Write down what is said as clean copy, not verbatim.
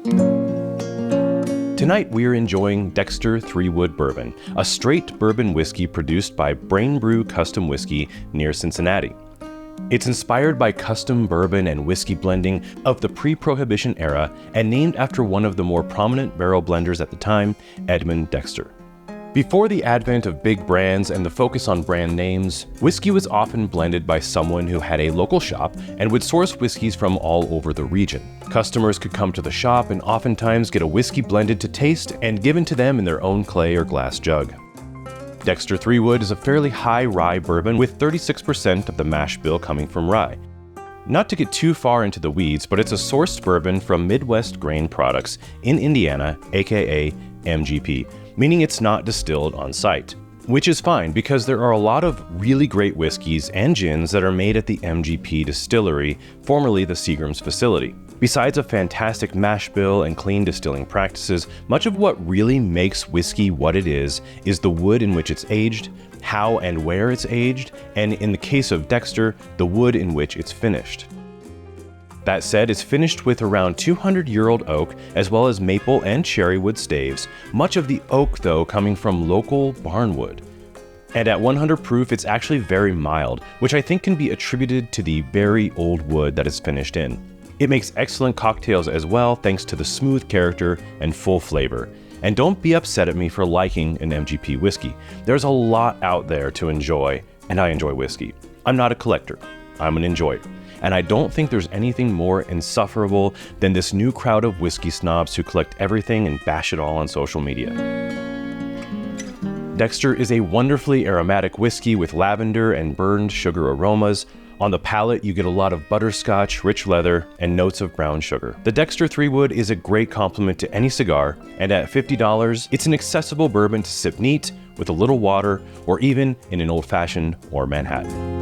Tonight we are enjoying Dexter Three Wood Bourbon, a straight bourbon whiskey produced by Brain Brew Custom Whiskey near Cincinnati. It's inspired by custom bourbon and whiskey blending of the pre-prohibition era and named after one of the more prominent barrel blenders at the time, Edmund Dexter. Before the advent of big brands and the focus on brand names, whiskey was often blended by someone who had a local shop and would source whiskeys from all over the region. Customers could come to the shop and oftentimes get a whiskey blended to taste and given to them in their own clay or glass jug. Dexter Three Wood is a fairly high rye bourbon with 36% of the mash bill coming from rye. Not to get too far into the weeds, but it's a sourced bourbon from Midwest Grain Products in Indiana, aka MGP, meaning it's not distilled on site. Which is fine because there are a lot of really great whiskeys and gins that are made at the MGP distillery, formerly the Seagram's facility. Besides a fantastic mash bill and clean distilling practices, much of what really makes whiskey what it is the wood in which it's aged, how and where it's aged, and in the case of Dexter, the wood in which it's finished. That said, it's finished with around 200-year-old oak as well as maple and cherry wood staves, much of the oak though coming from local barnwood. And at 100 proof, it's actually very mild, which I think can be attributed to the very old wood that it's finished in. It makes excellent cocktails as well thanks to the smooth character and full flavor. And don't be upset at me for liking an MGP whiskey. There's a lot out there to enjoy, and I enjoy whiskey. I'm not a collector, I'm an enjoyer. And I don't think there's anything more insufferable than this new crowd of whiskey snobs who collect everything and bash it all on social media. Dexter is a wonderfully aromatic whiskey with lavender and burned sugar aromas. On the palate, you get a lot of butterscotch, rich leather, and notes of brown sugar. The Dexter Three Wood is a great complement to any cigar, and at $50, it's an accessible bourbon to sip neat, with a little water, or even in an old-fashioned or Manhattan.